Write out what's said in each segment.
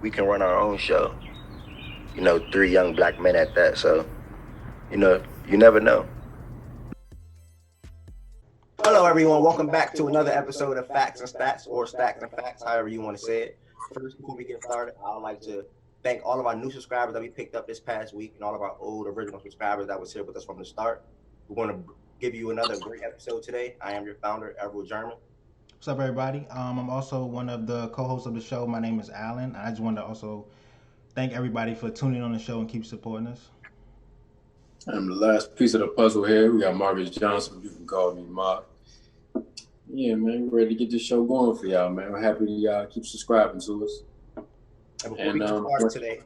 we can run our own show. Three young black men at that. So, you never know. Hello, everyone. Welcome back to another episode of Facts and Stats, or Stacks and Facts, however you want to say it. First, before we get started, I would like to thank all of our new subscribers that we picked up this past week and all of our old original subscribers that was here with us from the start. We're going to give you another great episode today. I am your founder, Everett German. What's up, everybody? I'm also one of the co-hosts of the show. My name is Alan. I just wanted to also thank everybody for tuning on the show and keep supporting us. And the last piece of the puzzle here, we got Marcus Johnson. You can call me Mark. Yeah, man, we're ready to get this show going for y'all, man. We're happy y'all keep subscribing to us. And before we get started today,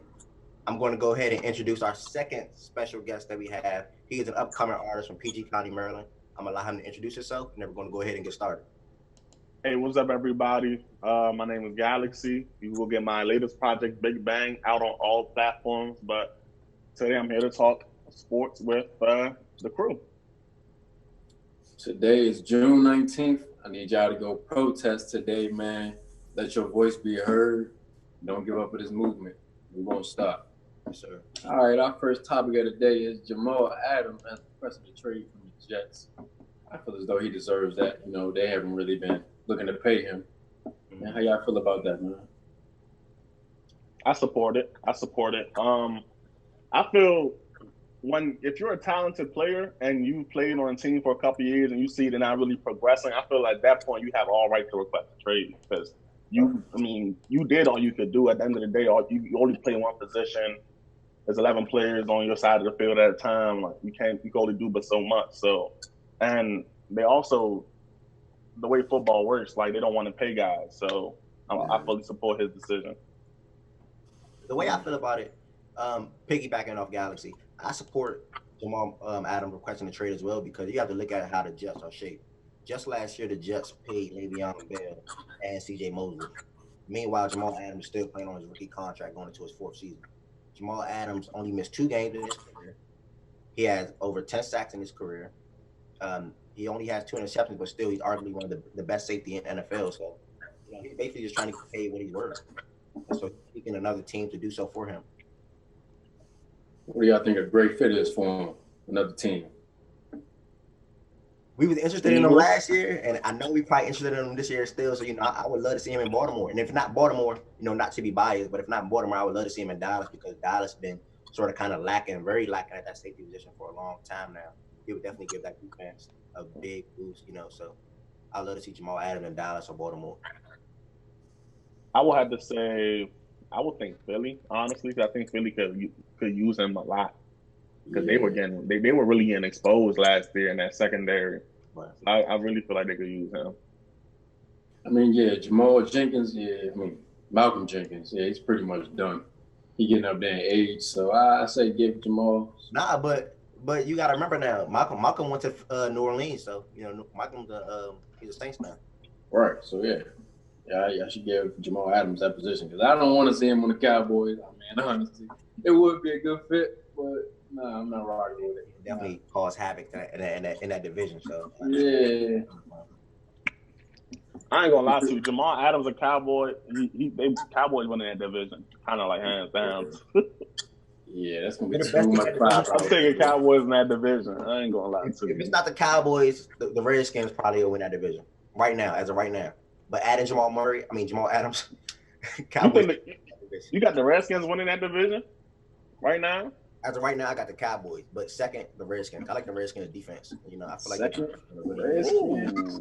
I'm going to go ahead and introduce our second special guest that we have. He is an upcoming artist from PG County, Maryland. I'm going to allow him to introduce himself, and then we're going to go ahead and get started. Hey, what's up, everybody? My name is Galaxy. You will get my latest project, Big Bang, out on all platforms. But today I'm here to talk sports with the crew. Today is June 19th. I need y'all to go protest today, man. Let your voice be heard. Don't give up with this movement. We won't stop. Yes, sir. All right, our first topic of the day is Jamal Adams as requested a trade from the Jets. I feel as though he deserves that. They haven't really been looking to pay him. Man, how y'all feel about that, man? I support it. I feel if you're a talented player and you played on a team for a couple of years and you see they're not really progressing, I feel like at that point you have all right to request a trade because you did all you could do. At the end of the day, you only play one position. There's 11 players on your side of the field at a time. Like you can only do but so much. So, and they also, the way football works, like they don't want to pay guys. So I fully support his decision. The way I feel about it, piggybacking off Galaxy, I support Jamal Adams requesting a trade as well because you have to look at how the Jets are shaped. Just last year, the Jets paid Le'Veon Bell and C.J. Mosley. Meanwhile, Jamal Adams is still playing on his rookie contract going into his fourth season. Jamal Adams only missed 2 games in his career. He has over 10 sacks in his career. He only has 2 interceptions, but still he's arguably one of the best safety in NFL. So he's basically just trying to pay what he's worth. And so he's seeking another team to do so for him. What do y'all think a great fit is for him? Another team. We was interested in him last year, and I know we probably interested in him this year still. So I would love to see him in Baltimore. And if not Baltimore, not to be biased, but if not Baltimore, I would love to see him in Dallas because Dallas been sort of kind of very lacking at that safety position for a long time now. He would definitely give that defense a big boost, So I'd love to see Jamal Adams in Dallas or Baltimore. I would have to say, I would think Philly, honestly, because I think Philly could use him a lot because they were really getting exposed last year in that secondary. Right. I really feel like they could use him. Jamal Jenkins, Malcolm Jenkins, he's pretty much done. He getting up there in age, so I say give Jamal. Nah, but you got to remember now, Malcolm went to New Orleans, so Malcolm's he's a Saints man. Right. So I should give Jamal Adams that position because I don't want to see him on the Cowboys. Honestly, it would be a good fit, but nah, I'm not rocking with it. Definitely cause havoc in that division. So yeah. I ain't gonna lie to you, Jamal Adams a Cowboy. Cowboys winning that division, kind of like hands down. Yeah, that's gonna be too much pride. I'm taking Cowboys in that division. I ain't gonna lie to you. If it's not the Cowboys, the Redskins probably will win that division right now, as of right now. But adding Jamal Adams, Cowboys. You got the Redskins winning that division right now? As of right now, I got the Cowboys, but second, the Redskins. I like the Redskins defense. I feel like second, Redskins.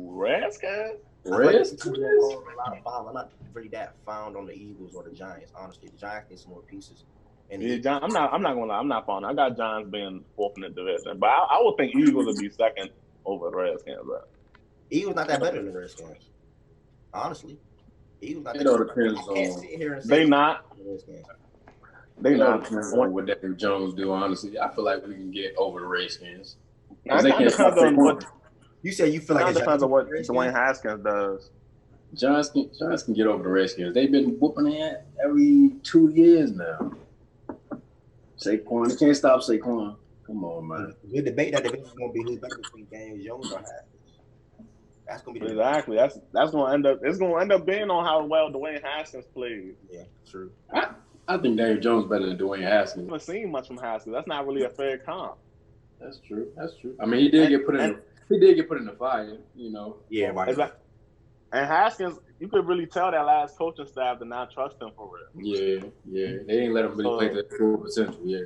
I'm not really that fond on the Eagles or the Giants. Honestly, the Giants need some more pieces. And I'm not gonna lie. I'm not fond. I got Giants being fourth in the division, but I would think Eagles would be second over the Redskins. But Eagles not that better than the Redskins. Honestly, Eagles not that better. They not. They not. What Daniel Jones do, honestly, I feel like we can get over the Redskins. You say you feel like it depends on what Dwayne Haskins does. Giants can get over the Redskins. They've been whooping it every 2 years now. Saquon, you can't stop Saquon. Come on, man. We debate that division is going to be who's better between Daniel Jones or Haskins. That's gonna be the Exactly. That's gonna end up. It's gonna end up being on how well Dwayne Haskins plays. Yeah, true. I think Daniel Jones better than Dwayne Haskins. I haven't seen much from Haskins. That's not really a fair comp. That's true. I mean, he did get put in the fire. You know. Yeah, right. Exactly. And Haskins, you could really tell that last coaching staff did not trust him for real. Yeah. They ain't let him really play to full potential. Yeah.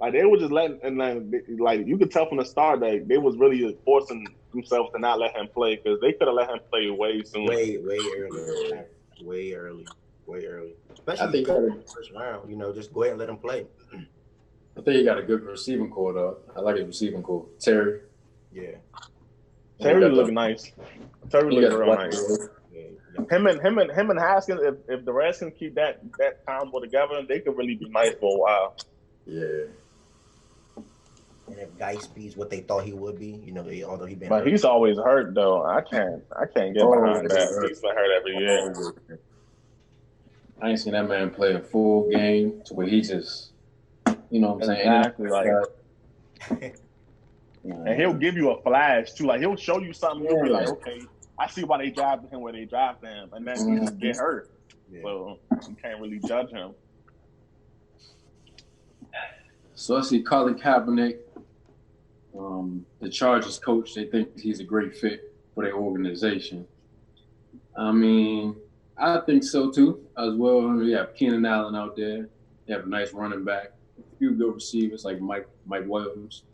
Like they were just letting, and then like you could tell from the start that they was really forcing themselves to not let him play because they could have let him play way sooner. Way early. Especially I think first round. You know, just go ahead and let him play. I think he got a good receiving core though. I like his receiving core. Terry. Yeah. Terry look nice. Terry look real nice. Yeah. Him and Haskins, if the Redskins keep that combo together, they could really be nice for a while. Yeah. And if Geisby's what they thought he would be, you know, although he been But hurt. he's always hurt though. I can't get behind that. He's been hurt every year. I ain't seen that man play a full game to where he just, you know what I'm saying? Exactly. And he'll give you a flash too. Like he'll show you something. You'll be like, okay, I see why they drafted him where they drafted him, and then he just get hurt. Yeah. So you can't really judge him. So I see Colin Kaepernick, the Chargers coach. They think he's a great fit for their organization. I mean, I think so too, as well. You have Keenan Allen out there. You have a nice running back, a few good receivers like Mike Williams.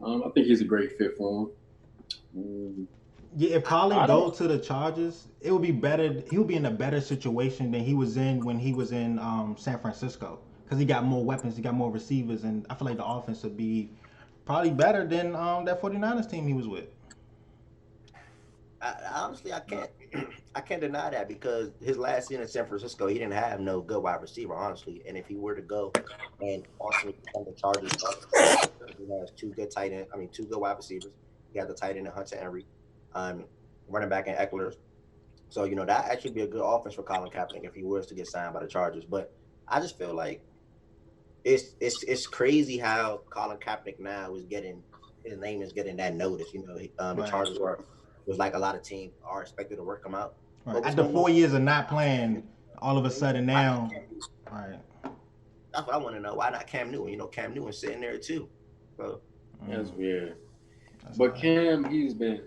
I think he's a great fit for him. Yeah, if Colin goes to the Chargers, it would be better. He would be in a better situation than he was in when he was in San Francisco because he got more weapons, he got more receivers, and I feel like the offense would be probably better than that 49ers team he was with. Honestly, I can't deny that because his last season in San Francisco, he didn't have no good wide receiver, honestly. And if he were to go and also become the Chargers, he has two good wide receivers. He has the tight end in Hunter Henry, running back in Eckler. So, you know, that actually be a good offense for Colin Kaepernick if he was to get signed by the Chargers. But I just feel like it's crazy how Colin Kaepernick now is getting his name is getting that notice. You know, the Chargers was like a lot of teams are expected to work him out. Right. After 4 years of not playing, all of a sudden now, right. That's what I want to know. Why not Cam Newton? You know, Cam Newton's sitting there too. So that's weird. But Cam, he's been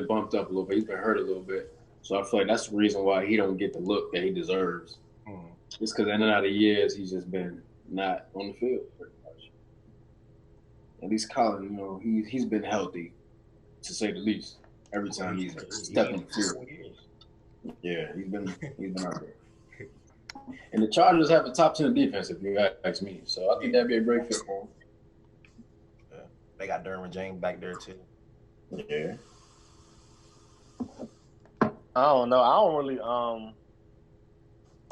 bumped up a little bit. He's been hurt a little bit. So I feel like that's the reason why he don't get the look that he deserves. Just because in and out of years he's just been not on the field pretty much. At least Colin, you know, he's been healthy, to say the least. Every time he's stepped on the field. Yeah, he's been out there. And the Chargers have a top 10 defense, if you ask me. So I think that'd be a great fit for him. Yeah. They got Derwin James back there too. Yeah. I don't know. I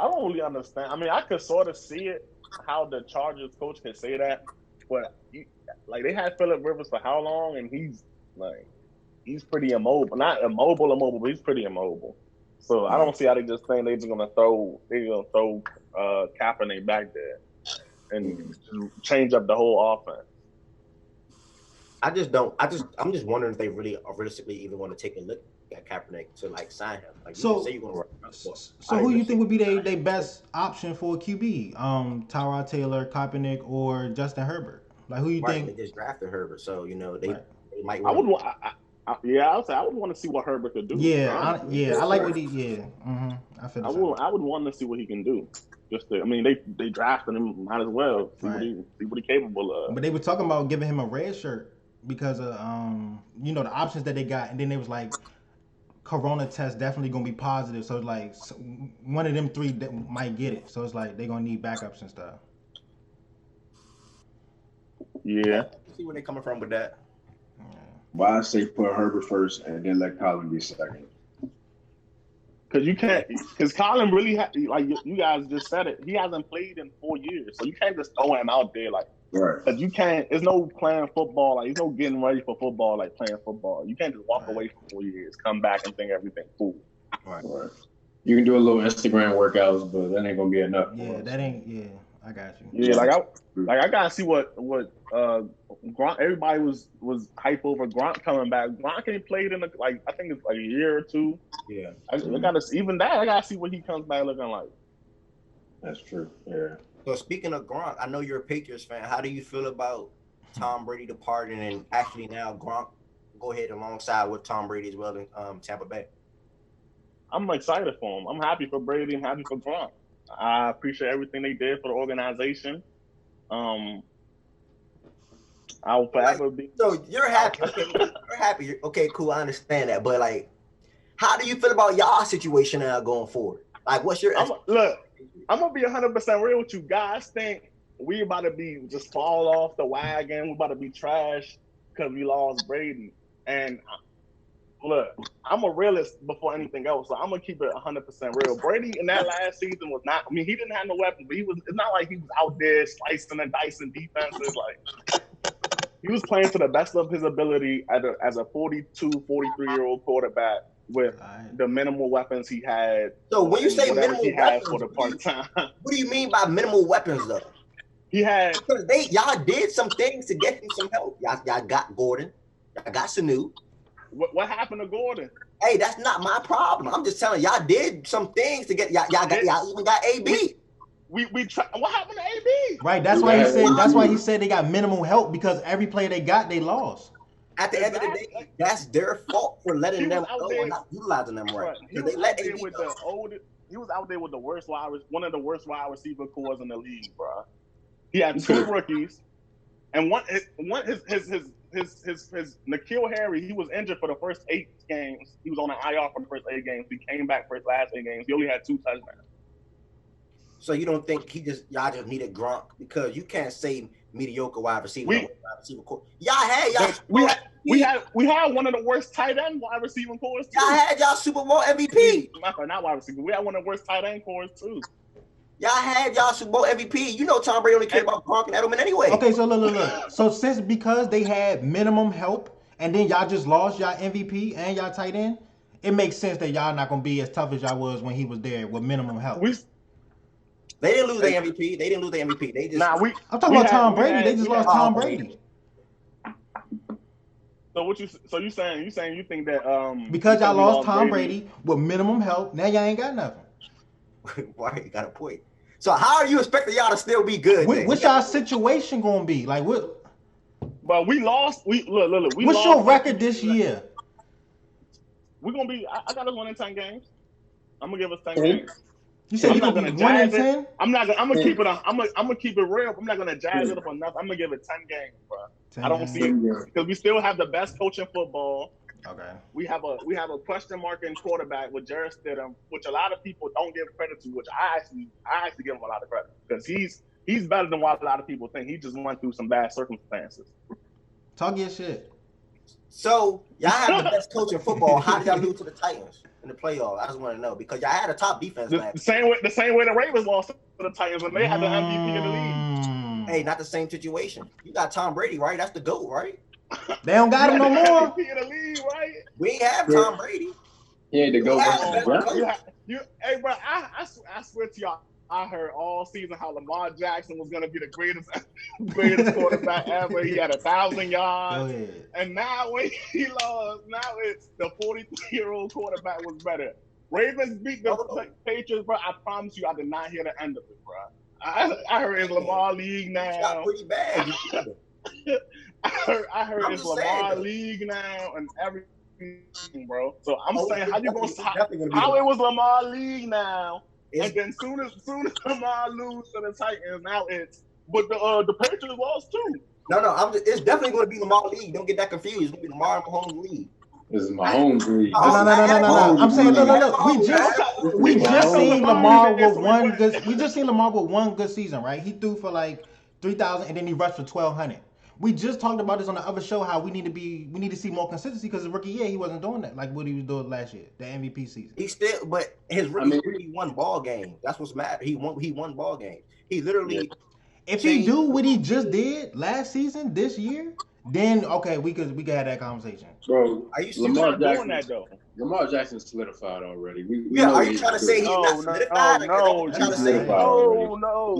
don't really understand. I mean, I could sort of see it how the Chargers coach can say that, but they had Phillip Rivers for how long, and he's pretty immobile. Not immobile, but he's pretty immobile. So I don't see how they just think they're gonna throw Kaepernick back there and change up the whole offense. I'm just wondering if they really realistically even want to take a look at Kaepernick to sign him. So who you think would be their best option for a QB? Tyrod Taylor, Kaepernick, or Justin Herbert? Like who you think? They just drafted Herbert, so you know they might. I would want. I would want to see what Herbert could do. I like what he. Yeah, I feel. I would want to see what he can do. They drafted him. Might as well see what he's capable of. But they were talking about giving him a red shirt because of the options that they got, and then they was like, Corona test definitely gonna be positive. So one of them three might get it. So it's like they're gonna need backups and stuff. Yeah. See where they coming from with that. Why I say put Herbert first and then let Colin be second? Because you can't. Because Colin really you guys just said it. He hasn't played in 4 years, so you can't just throw him out there right. Because you can't. There's no playing football. There's no getting ready for football playing football. You can't just walk away for 4 years, come back and think everything's cool. Right. You can do a little Instagram workouts, but that ain't gonna be enough. Yeah, that ain't. Yeah, I got you. Yeah, I gotta see what Gronk. Everybody was hype over Gronk coming back. Gronk ain't played in I think it's like a year or two. Yeah. I gotta see what he comes back looking like. That's true. Yeah. So speaking of Gronk, I know you're a Patriots fan. How do you feel about Tom Brady departing and actually now Gronk go ahead alongside with Tom Brady as well in Tampa Bay? I'm excited for him. I'm happy for Brady. I'm happy for Gronk. I appreciate everything they did for the organization. I'll forever be. So you're happy. Okay, you're happy. Okay, cool. I understand that. But like, how do you feel about y'all situation now going forward? Like, what's your look? I'm gonna be 100% real with you. Guys think we about to be just fall off the wagon. We about to be trash because we lost Brady. And look, I'm a realist before anything else, so I'm gonna keep it 100% real. Brady in that last season was not. I mean, he didn't have no weapons, but it's not like he was out there slicing and dicing defenses. Like he was playing to the best of his ability as a 42, 43-year-old quarterback with the minimal weapons he had. So when you say minimal weapons, for the part-time, what do you mean by minimal weapons though? He had y'all did some things to get him some help. Y'all got Gordon, y'all got Sanu. What happened to Gordon? Hey, that's not my problem. I'm just telling y'all did some things to get y'all even got AB. What happened to AB? Right, that's why he said. That's why he said they got minimal help because every player they got, they lost. At the end of the day, that's their fault for letting them go and not utilizing them right. He was out there with he was out there with the worst one of the worst wide receiver cores in the league, bro. He had two rookies, and his N'Keal Harry. He was injured for the first 8 games. He was on an IR for the first 8 games. He came back for his last 8 games. He only had 2 touchdowns. So you don't think y'all just needed Gronk because you can't say mediocre wide receiver. Y'all had we had one of the worst tight end wide receiving cores too. Y'all had y'all Super Bowl MVP. Not wide receiver. We had one of the worst tight end cores too. Y'all had y'all Super Bowl MVP. You know Tom Brady only cared about Gronk and Edelman anyway. Okay, so look. So because they had minimum help and then y'all just lost y'all MVP and y'all tight end, it makes sense that y'all not gonna be as tough as y'all was when he was there with minimum help. They didn't lose their MVP. They didn't lose their MVP. They just. I'm talking about Tom Brady. They just lost Tom Brady. So you saying you think that because y'all lost Tom Brady with minimum help, now y'all ain't got nothing. Why you got a point? So how are you expecting y'all to still be good? What's y'all situation gonna be? Like what? But we lost. Look. What's your record this year? We're gonna be. I got us 1 in 10 games. I'm gonna give us 10 games. You said you're gonna be 1 in 10? I'm gonna keep it. I'm gonna keep it real. I'm not gonna jazz it up enough. I'm gonna give it 10 games, bro. I don't see it because we still have the best coach in football. Okay. We have a question mark in quarterback with Jarrett Stidham, which a lot of people don't give credit to. Which I actually give him a lot of credit because he's better than what a lot of people think. He just went through some bad circumstances. Talk your shit. So y'all have the best coach in football. How did y'all lose to the Titans in the playoffs? I just want to know because y'all had a top defense last. The same way the Ravens lost to the Titans when they had the MVP in the league. Hey, not the same situation. You got Tom Brady, right? That's the GOAT, right? They don't got him no more. MVP in the league, right? We ain't have Tom Brady. He ain't the GOAT. Hey, bro, I swear to y'all, I heard all season how Lamar Jackson was going to be the greatest quarterback ever. He had 1,000 yards. And now when he lost, now it's the 43-year-old quarterback was better. Ravens beat the Patriots, bro. I promise you, I did not hear the end of it, bro. I heard it's Lamar League now. It's got pretty bad. I heard it's Lamar League now and everything, bro. So I'm saying, how it was Lamar League now? And then soon as Lamar lose to the Titans, now but the Patriots lost too. No, it's definitely going to be Lamar League. Don't get that confused. It's going to be Lamar Mahomes League. This is Mahomes League. No. I'm saying look. We just seen Lamar with one good. We just seen Lamar with one good season, right? He threw for like 3,000 and then he rushed for 1,200. We just talked about this on the other show how we need to see more consistency because his rookie year he wasn't doing that like what he was doing last year, the MVP season. But his rookie year he won ball games. That's what's matter. He won ball games. He literally. If he do what he just did last season, this year, then okay, we could have that conversation. Bro, are you Lamar Jackson doing that though? Lamar Jackson solidified already. We Yeah, know are you trying to say he's not solidified? No,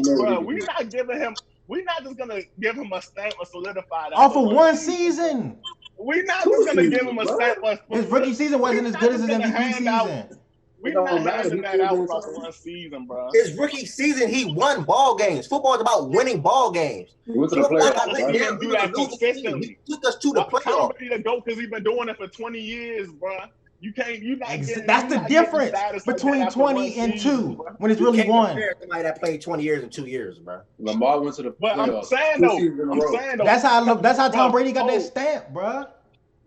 bro. We're not just gonna give him a stamp of solidified off of one season. We're not just gonna give him a stamp. His rookie season wasn't as good as his MVP season. We're not handing that out for one season, bro. His rookie season, he won ball games. Football is about winning ball games. He went to the playoffs. He didn't do that consistently. He took us to the playoffs. Tom Brady to go because he's been doing it for 20 years, bro. You can't. You not. That's the difference between 20 and 2 when it's really one. Somebody that played 20 years and 2 years, bro. Lamar went to the playoffs. But I'm saying though, that's how Tom Brady got that stamp, bro.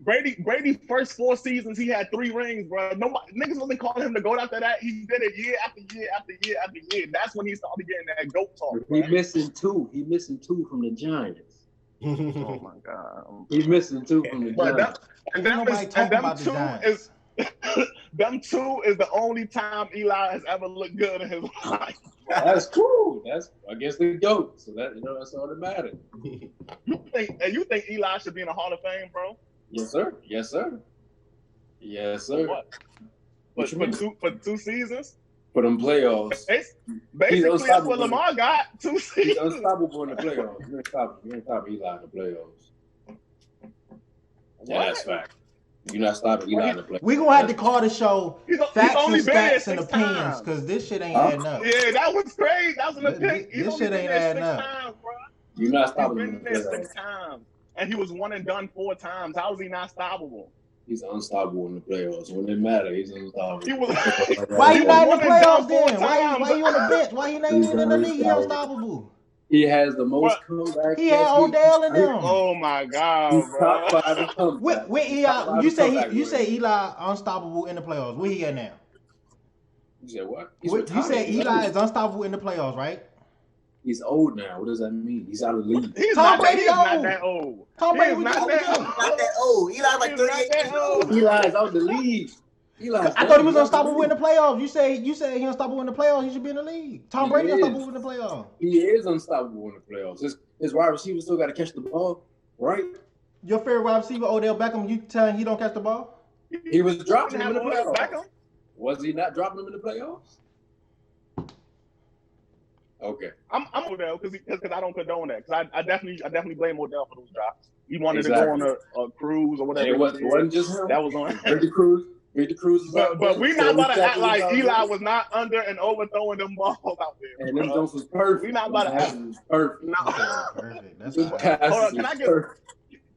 Brady first 4 seasons he had 3 rings, bro. Nobody niggas wasn't calling him the GOAT after that. He did it year after year after year after year. That's when he started getting that GOAT talk. He missing 2. He missing 2 from the Giants. Oh my god. He's missing 2 from the Giants. Them two is the only time Eli has ever looked good in his life. That's cool. That's against the GOAT. So that's all that matters. You think Eli should be in the Hall of Fame, bro? Yes, sir. Yes, sir. Yes, sir. What? For 2 seasons? For them playoffs. Basically, that's what Lamar got. 2 seasons. He's unstoppable in the playoffs. You ain't stop Eli in the playoffs. Yeah, that's fact. You're not stopping Eli in the playoffs. We're going to have to call the show facts and stats and opinions because this shit ain't adding up. Yeah, that was crazy. That was an opinion. This shit ain't adding up. You're not stopping him in the playoffs. playoffs. 6 times. And he was 1 and done 4 times. How is he not stoppable? He's unstoppable in the playoffs. When it matters, he's unstoppable. Why you not in the playoffs then? Why you on the bench? Why he not even in the league? He unstoppable. He has the most comebacks. He had Odell in them. Oh my god, bro. Top 5 in comebacks. Where Eli? You say Eli unstoppable in the playoffs. Where he at now? You said what? You said Eli is unstoppable in the playoffs, right? He's old now. What does that mean? He's out of the league. Tom Brady not that old. Tom Brady not that old. Eli's like 38 years old. Eli's out of the league. I thought he was unstoppable in the playoffs. You say he unstoppable in the playoffs. He should be in the league. Tom Brady unstoppable in the playoffs. He is unstoppable in the playoffs. His wide receiver still got to catch the ball, right? Your favorite wide receiver, Odell Beckham, you telling he don't catch the ball? He was dropping him in the playoffs. Beckham? Was he not dropping him in the playoffs? Okay. I'm Odell because I don't condone that. Because I definitely blame Odell for those drops. He wanted to go on a cruise or whatever. It wasn't just him. That was on Brady Cruz. But we're not about to act like Eli was not under and overthrowing them balls out there. And them Jones was perfect. We're not about to act perfect. No. Perfect. That's right. Hold on,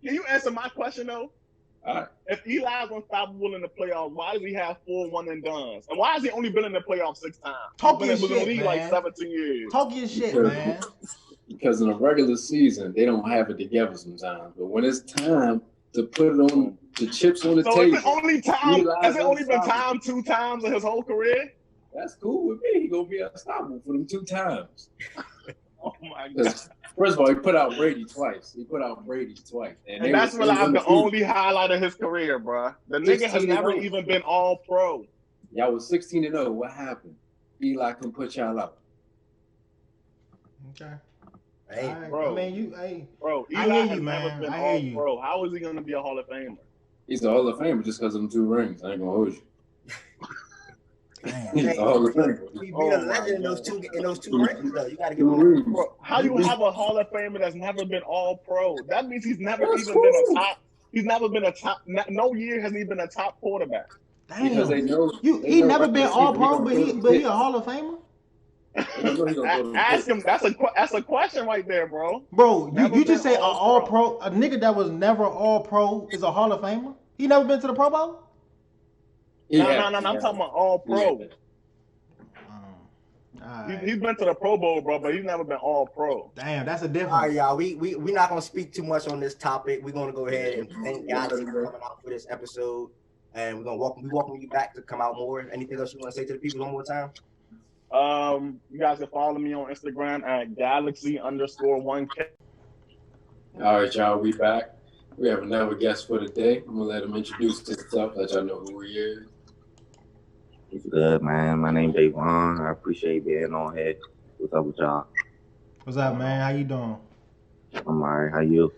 can you answer my question though? Right. If Eli's unstoppable in the playoffs, why does he have 4 1-and-dones? And why has he only been in the playoffs 6 times? Talk your shit, in the league man. like 17 years. Talk your shit, man. Because in a regular season, they don't have it together sometimes. But when it's time to put it on the chips on the table. Is it only time? Has it only been 2 times in his whole career? That's cool with me. He gonna be unstoppable for them 2 times. Oh my god! First of all, he put out Brady twice. And that's really the only highlight of his career, bro. The nigga has never even been all pro. Y'all was 16-0. What happened? Eli can put y'all out. Okay. Hey, right. Bro. I mean, Bro, Eli I hear you, has man. never been I all hear you. pro. How is he gonna be a Hall of Famer? He's a Hall of Famer just because of them 2 rings. I ain't gonna hold you. Damn. He's a Hall of Famer. He beat a legend in those two rings, though. You gotta give him rings. Bro, how you have a Hall of Famer that's never been all pro? That means he's never been a top. He's never been a top. No year has he been a top quarterback. Damn. Because they know He never been all pro, but he a Hall of Famer. Ask him. That's a question right there, bro. Bro, you just say all pro. A nigga that was never all pro is a Hall of Famer. He never been to the Pro Bowl. No. I'm talking about all pro. Right. He's been to the Pro Bowl, bro, but he's never been all pro. Damn, that's a difference. All right, y'all. We're not gonna speak too much on this topic. We're gonna go ahead and thank y'all for coming out for this episode, and we're gonna welcome you back to come out more. Anything else you want to say to the people one more time? You guys can follow me on Instagram at Galaxy_1K. All right, y'all. We back. We have another guest for the day. I'm gonna let him introduce himself. Let y'all know who he is. It's good, man. My name's Davon. I appreciate being on here. What's up with y'all? What's up, man? How you doing? I'm alright. How you?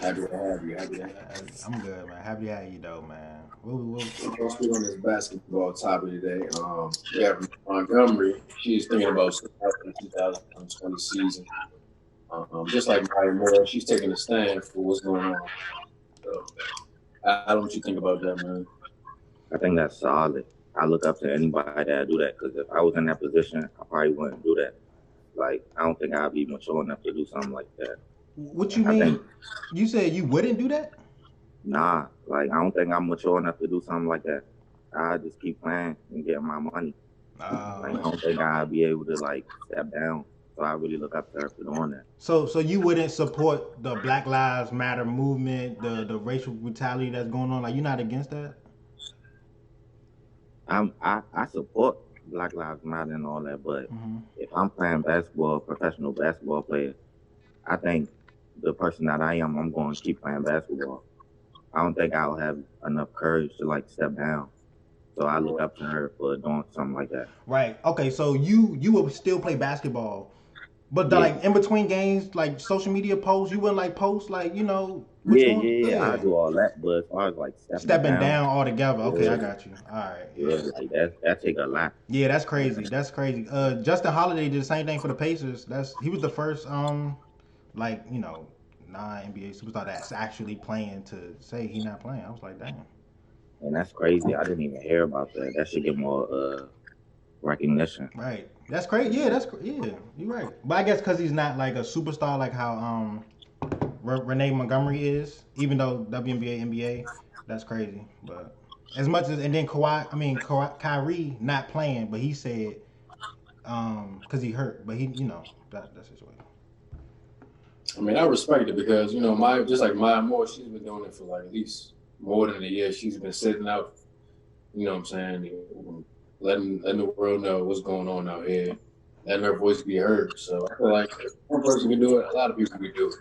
Happy to have you. Happy to have I'm good, man. Happy to have you, though, man. you. Let's speak on this basketball topic today. We have Montgomery. She's thinking about starting the 2020 season. Just like Maya Moore, she's taking a stand for what's going on. So, Adam, what you think about that, man? I think that's solid. I look up to anybody that do that because if I was in that position, I probably wouldn't do that. Like, I don't think I'd be mature enough to do something like that. What you I mean? think, You said you wouldn't do that? nah, like, I don't think I'm mature enough to do something like that. I just keep playing and getting my money. Like, I don't think I'd be able to, like, step down. So I really look up to her for doing that. So you wouldn't support the Black Lives Matter movement, the racial brutality that's going on? Like, you're not against that? I support Black Lives Matter and all that, but if I'm playing basketball, professional basketball player, I think the person that I am, I'm going to keep playing basketball. I don't think I'll have enough courage to like step down. So I look up to her for doing something like that. Right. Okay. So you would still play basketball, but like in between games, like social media posts, you wouldn't like post like I do all that, but as far as like stepping down altogether. Okay, I got you. All right. Yeah, like that take a lot. Yeah, that's crazy. That's crazy. Justin Holiday did the same thing for the Pacers. He was the first non-NBA superstar that's actually playing to say he's not playing. I was like, damn. And that's crazy. I didn't even hear about that. That should get more recognition. Right. That's crazy. Yeah, you're right. But I guess because he's not like a superstar like how Renee Montgomery is, even though WNBA, NBA, that's crazy. But as much as and then Kyrie not playing, but he said because he hurt, but he that situation. I mean, I respect it because just like Maya Moore, she's been doing it for like at least more than a year. She's been sitting out. You know what I'm saying? Letting the world know what's going on out here, letting her voice be heard. So I feel like if one person can do it, a lot of people can do it.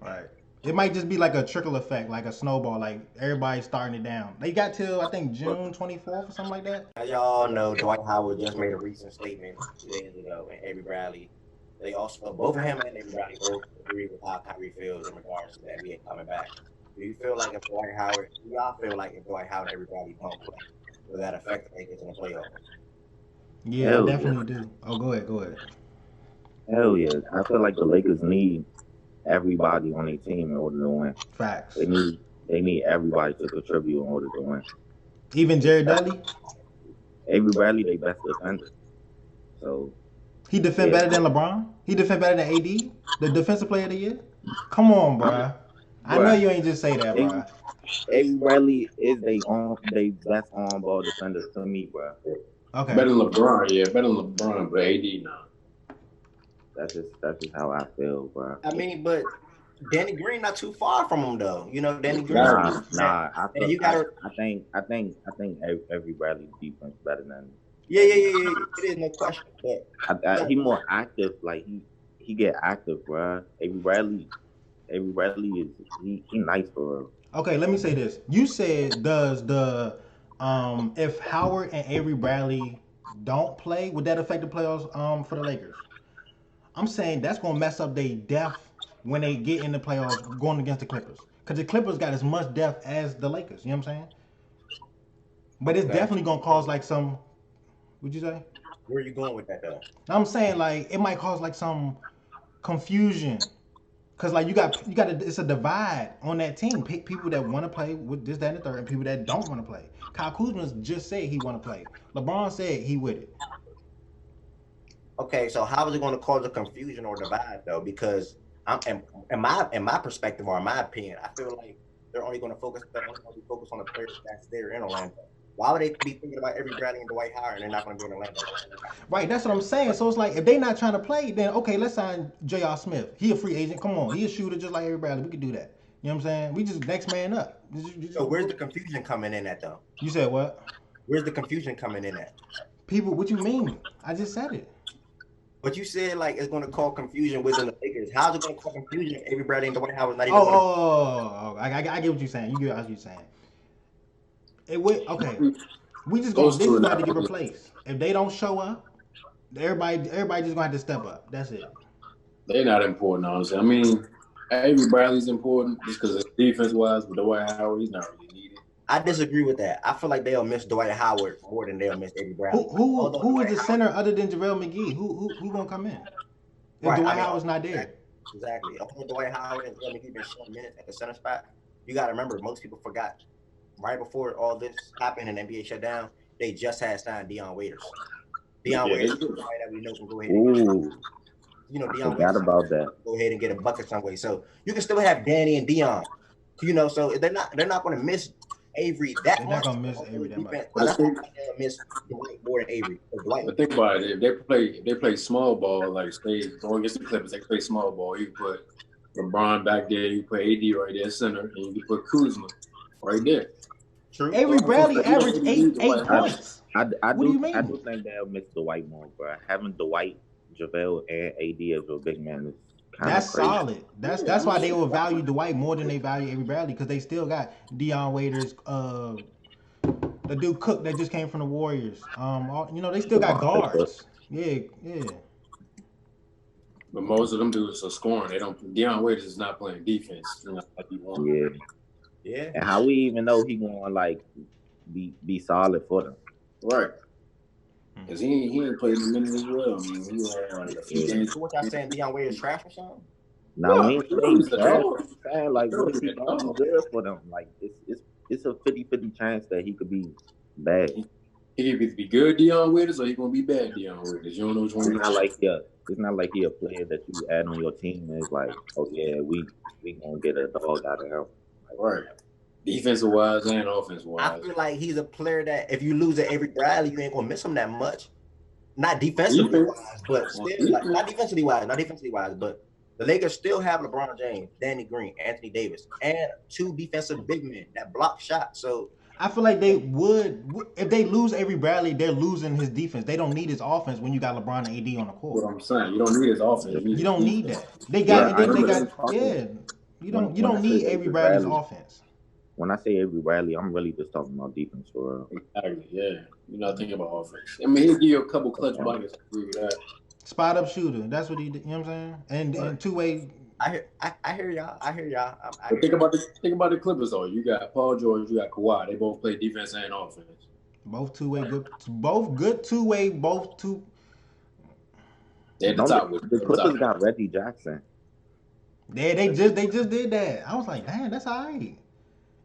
Right. It might just be like a trickle effect, like a snowball, like everybody's starting it down. They got till I think June 24th or something like that. As y'all know, Dwight Howard just made a recent statement 2 days ago, and Avery Bradley. They also both him and Avery Bradley both agree with how Kyrie feels in regards to the NBA coming back. Do you feel like if Dwight Howard, and Avery Bradley don't play, will that affect the Lakers in the playoffs? Yeah, Hell definitely do. Oh, go ahead. Hell yeah. I feel like the Lakers need everybody on their team in order to win. Facts. They need everybody to contribute in order to win. Even Jared Dudley? Avery Bradley, they best defender. So he defend better than LeBron? He defend better than AD? The defensive player of the year? Come on, bro. I know you ain't just say that, bro. Avery Bradley is they best on ball defender to me, bro. Okay. Better than LeBron, yeah. Better than LeBron, but AD, no. That's just how I feel, bro. I mean, but Danny Green not too far from him though. Danny Green. Nah. I think Avery Bradley's defense better than. Yeah. It is no question. But he more active. Like he get active, bro. Avery Bradley is he nice for real. Okay, let me say this. You said does the if Howard and Avery Bradley don't play, would that affect the playoffs for the Lakers? I'm saying that's gonna mess up their depth when they get in the playoffs going against the Clippers. Because the Clippers got as much depth as the Lakers, you know what I'm saying? But it's definitely gonna cause like some what'd you say? Where are you going with that though? I'm saying like it might cause like some confusion. Cause like you got it's a divide on that team. People that want to play with this, that, and the third, and people that don't want to play. Kyle Kuzma just said he want to play. LeBron said he with it. Okay, so how is it going to cause a confusion or divide though? Because in my perspective or in my opinion, I feel like they're only going to focus on the players that's there in Orlando. Why would they be thinking about Avery Bradley and Dwight Howard and they're not going to be in Orlando? Right, that's what I'm saying. So it's like if they're not trying to play, then okay, let's sign J.R. Smith. He a free agent. Come on, he a shooter just like Avery Bradley. We could do that. You know what I'm saying? We just next man up. So where's the confusion coming in at though? You said what? Where's the confusion coming in at? People, what you mean? I just said it. But you said like it's going to cause confusion within the Lakers. How's it going to cause confusion if Avery Bradley and Dwight Howard not even? I get what you're saying. You get what you're saying. Okay. We just going to get replaced. If they don't show up, everybody just gonna have to step up. That's it. They're not important, honestly. I mean, Avery Bradley's important just because defense-wise, but Dwight Howard, he's not really needed. I disagree with that. I feel like they'll miss Dwight Howard more than they'll miss Avery Bradley. Who is the center other than JaVale McGee? Who gonna come in if Dwight Howard's not there? Exactly. Although Dwight Howard and JaVale McGee been showing minutes at the center spot, you got to remember most people forgot right before all this happened and NBA shut down, they just had signed Dion Waiters. Dion Waiters is somebody that we know can go ahead and Dion forgot about that. Go ahead and get a bucket some way. So you can still have Danny and Dion. So they're not going to miss Avery that much. They're not going to miss Avery that much. But I think they'll miss Dwight more than Avery. But think about it. If they play small ball, like say going against the Clippers, they play small ball. You put LeBron back there, you put AD right there center, and you put Kuzma right there. True. Avery Bradley averaged 8 points. I what do you mean? I do think they'll miss Dwight more, bro. Having Dwight, JaVale, and AD as a big man is kind of crazy. Solid. That's why they will value Dwight more than they value Avery Bradley, because they still got Dion Waiters, the dude Cook that just came from the Warriors. They still got guards. Yeah. But most of them dudes are scoring. Dion Waiters is not playing defense. Like he wants. Yeah. And how we even know he gonna like be solid for them? Right. Because he ain't played a minute as well. I mean, he had a few games. So what y'all saying, Dion Waiters trash or something? No, he ain't playing trash. Like, what is he doing good for them? Like, it's a 50-50 chance that he could be bad. He could be good Dion Waiters or he gonna be bad Dion Waiters. You don't know which one. It's not like he a player that you add on your team and it's like, oh yeah, we gonna get a dog out of him. Like, right. Defensive wise and offensive wise. I feel like he's a player that if you lose to Avery Bradley, you ain't gonna miss him that much. Not defensively wise, but still, not defensively wise, but the Lakers still have LeBron James, Danny Green, Anthony Davis, and 2 defensive big men that block shots. So I feel like they would, if they lose Avery Bradley, they're losing his defense. They don't need his offense when you got LeBron and AD on the court. What I'm saying, you don't need his offense. You don't need that. They got. You don't need Avery Bradley's offense. When I say Avery Bradley, I'm really just talking about defense for real. Exactly, yeah. You're not thinking about offense. I mean, he'll give you a couple clutch buckets. Spot up shooter. That's what he did. You know what I'm saying? And two-way. I hear y'all. But think about the Clippers though. You got Paul George, you got Kawhi. They both play defense and offense. Both two-way good. Both good two-way. Both two. They're at the top. The Clippers got Reggie Jackson. They just did that. I was like, damn, that's all right.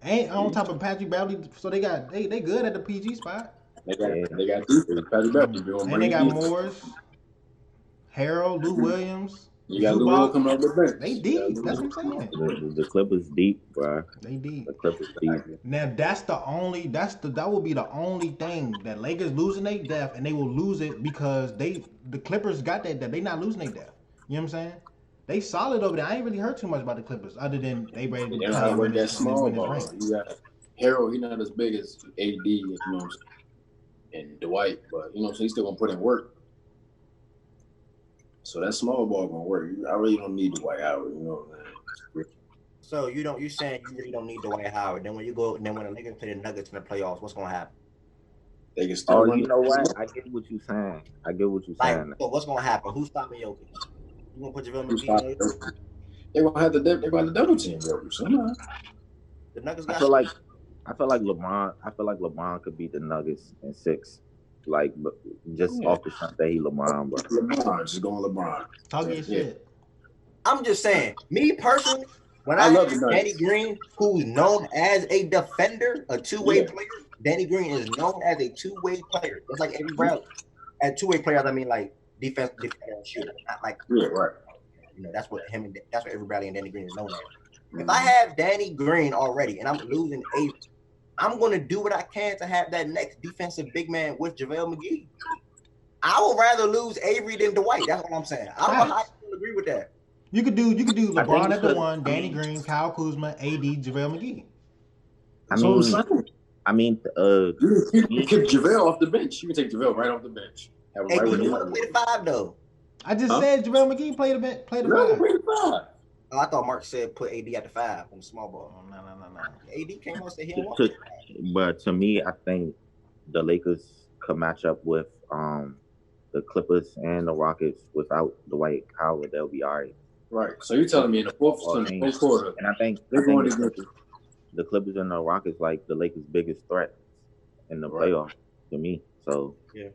Ain't on top of Patrick Beverly, so they good at the PG spot. They got defense. Patrick Beverly. And they got Morris, Harold, Lou Williams. You got Lou Will coming off the bench. They deep. That's what I'm saying. The Clippers deep, bro. They deep. The Clippers deep. Now that will be the only thing that Lakers losing their depth, and they will lose it because the Clippers got that depth. They not losing their depth. You know what I'm saying? They solid over there. I ain't really heard too much about the Clippers, other than they ready to play with that small ball. You got Harold. He's not as big as AD, you know what I'm saying, and Dwight, but so he's still gonna put in work. So that small ball gonna work. I really don't need Dwight Howard. You know what I'm saying? So you saying you really don't need Dwight Howard? Then when the Lakers play the Nuggets in the playoffs, what's gonna happen? They can still. You know what? I get what you're saying. Saying. So what's gonna happen? Who's stopping Jokic? You gonna put JaVale McGee? They're gonna have the double team somehow. The Nuggets I feel like LeBron. I feel like LeBron could beat the Nuggets in 6. Like just off the shot that he LeBron, bro. LeBron, just going LeBron. Talking your shit. I'm just saying, me personally, when I love Danny Green, who's known as a defender, a two-way player. Danny Green is known as a two-way player. It's like Avery Bradley. And two-way players, I mean like defense, defender, and shooter. Not like right. That's what everybody and Danny Green is known as. If I have Danny Green already and I'm losing Avery, I'm gonna do what I can to have that next defensive big man with JaVale McGee. I would rather lose Avery than Dwight. That's what I'm saying. I don't know how you agree with that. You could do LeBron at the 1, Danny Green, Kyle Kuzma, AD, JaVale McGee. You kick JaVale off the bench. You can take JaVale right off the bench. Have him play the 5 though. I just said JaVale McGee play the 5. Play the 5. Oh, I thought Mark said put AD at the 5 on the small ball. Oh, no. AD came on and said he didn't want But to me, I think the Lakers could match up with the Clippers and the Rockets without Dwight Howard, they'll be all right. Right. So you're telling me in the fourth quarter, and I think the Clippers and the Rockets like the Lakers' biggest threat in the playoffs to me. So yeah,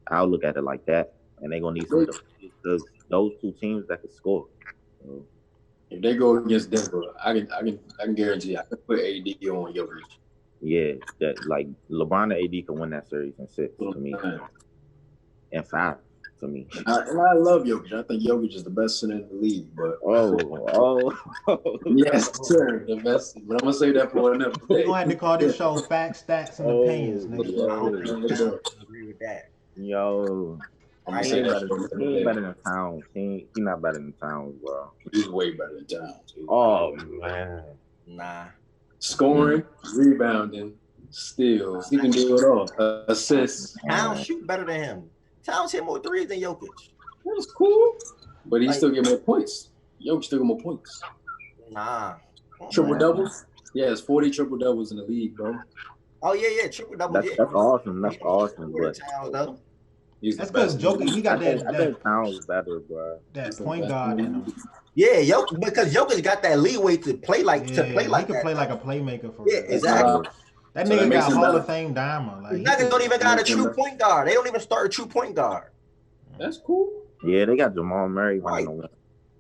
I'll look at it like that, and they're gonna need some because those two teams that can score. So, if they go against Denver, I can guarantee I can put AD on Jokic. Yeah, that like LeBron and AD can win that series in 6 to me, and 5 to me. And I love Jokic. I think Jokic is the best center in the league. But yes, sir, the best. But I'm gonna say that for another day. We're gonna have to call this show Facts, Stats, and Opinions. I agree with that. Yo. I'm gonna say that he ain't better than Towns. He not better than Towns, bro. He's way better than Towns. Oh man, nah. Scoring, rebounding, steals. He can do it all. Assists. Towns shoot better than him. Towns hit more threes than Jokic. That's cool, but he still get more points. Jokic still get more points. Nah. Triple doubles. Yeah, it's 40 triple doubles in the league, bro. Oh yeah, triple doubles. That's awesome. That's awesome, but. That's because Jokic, he got that. I think Towns better, bro. That point guard in him. Yeah, because Jokic got that leeway to play like He can play like a playmaker for. Yeah, exactly. That nigga got Hall of Fame diamond. Like Nuggets don't even got a true point guard. They don't even start a true point guard. That's cool. Yeah, they got Jamal Murray right.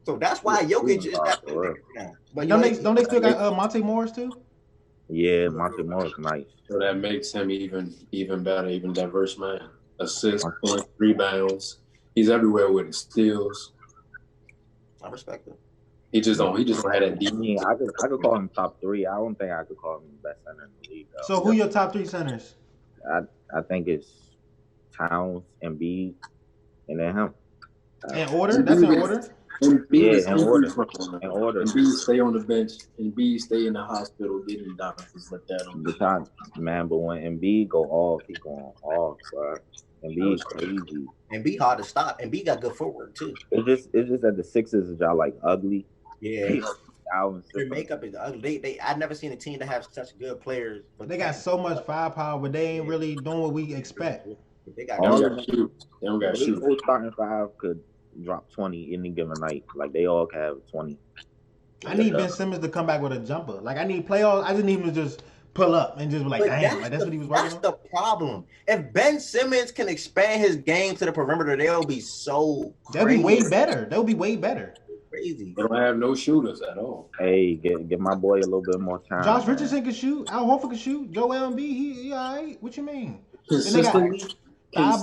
So that's why Jokic is that. But don't they still got Monte Morris too? Yeah, Monte Morris nice. So that makes him even better, even diverse, man. Assists, points, rebounds. He's everywhere with his steals. I respect him. He just don't have that deep. I could call him top 3. I don't think I could call him the best center in the league, though. So who your top 3 centers? I think it's Towns, Embiid, and then him. In order? That's in order? Yeah, in order. In order. Embiid stay on the bench. Embiid stay in the hospital getting doctors like that. The time, man, but when Embiid go off, he going off, bro. Embiid crazy. Embiid hard to stop. Embiid got good footwork too. It's just that the Sixers are like ugly. Yeah. Their makeup is ugly. I never seen a team that have such good players. But they got so much firepower, but they ain't really doing what we expect. They got shoot. They don't got shoot. Whole starting 5 could drop 20 any given night. Like they all can have 20. I need Ben Simmons to come back with a jumper. Like I need playoffs. I just need him to just pull up and just be like, damn, like that's what he was working on. That's the problem. If Ben Simmons can expand his game to the perimeter, they'll be so crazy. They'll be way better. They'll be way better. Crazy. They don't have no shooters at all. Hey, get my boy a little bit more time. Josh Richardson can shoot. Al Horford can shoot. Joel Embiid, he all right. What you mean? Consistently. Nah,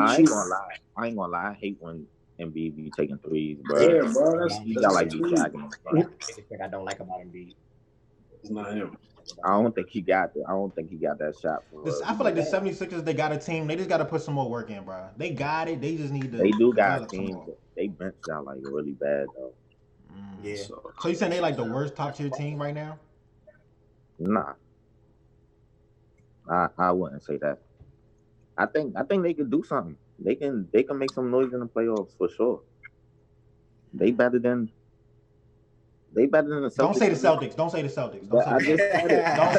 I ain't gonna lie. I hate when Embiid be taking threes, bro. Yeah, bro. He got like be shagging. I don't like about Embiid. It's not him. I don't think he got that shot. I feel like the 76ers, they got a team. They just got to put some more work in, bro. They got it. They just need to. They do got a team. They benched out like really bad though. Yeah. So you saying they like the worst top tier team right now? Nah. I wouldn't say that. I think they could do something. They can make some noise in the playoffs for sure. They better than the Celtics. Don't say the Celtics. Don't say the Celtics. Don't say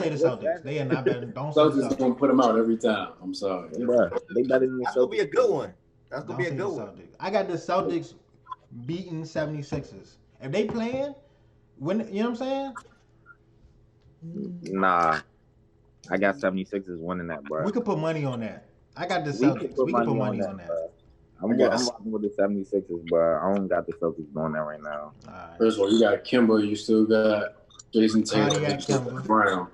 the Celtics. They are not better. Don't say the Celtics. Gonna put them out every time. I'm sorry. Bro, they better than the Celtics. That's gonna be a good one. That's gonna be a good one. I got the Celtics beating 76ers. If they playing, you know what I'm saying? Nah. I got 76ers winning that, bro. We could put money on that. I got the Celtics. We can put money on that. I'm rocking with the 76ers, bro. I don't got the Celtics doing that right now. Right. First of all, you got Kimba. You still got Jason Tatum. Brown.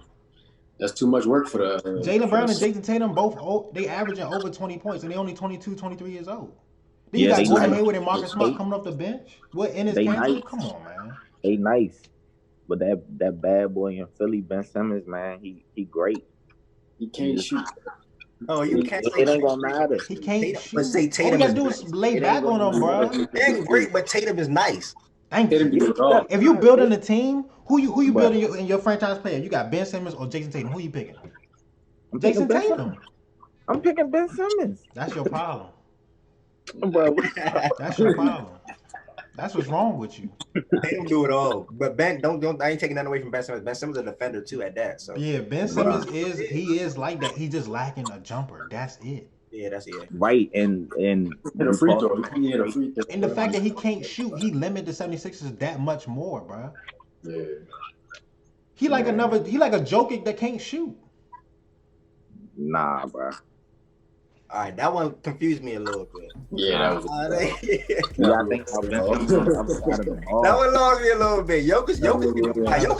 That's too much work for the. Jaylen Brown and Jason Tatum both they averaging over 20 points, and they only 22, 23 years old. Then you got Gordon Hayward and Marcus Smart coming off the bench. What in his game? Nice. Come on, man. They nice, but that bad boy in Philly, Ben Simmons, man, he great. He can't shoot. Oh, you can't. It ain't gonna matter. He can't shoot. But say Tatum. All you gotta do is lay back on him, bro. They're great, but Tatum is nice. Thank you. If you building a team, who you building in your franchise player? You got Ben Simmons or Jason Tatum? Who you picking? Jason Tatum. I'm picking Ben Simmons. That's your problem. Bro, that's your problem. That's what's wrong with you. They don't do it all. But Ben, don't. I ain't taking that away from Ben Simmons. Ben Simmons is a defender too at that. So yeah, Ben Simmons is like that. He's just lacking a jumper. That's it. Yeah, that's it. Right, and Hit a free throw. He hit a free throw. And the fact that he can't shoot, he limited the 76ers that much more, bro. Yeah. He like a Jokic that can't shoot. nah, bro. All right, that one confused me a little bit. Yeah, that was. Yeah, I think that one lost me a little bit. Jokic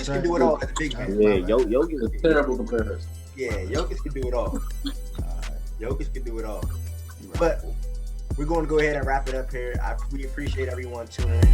can do it all as a big man. Yeah, Jokic is a terrible comparison. Yeah, Jokic can do it all. Jokic can do it all. But we're going to go ahead and wrap it up here. We appreciate everyone tuning in.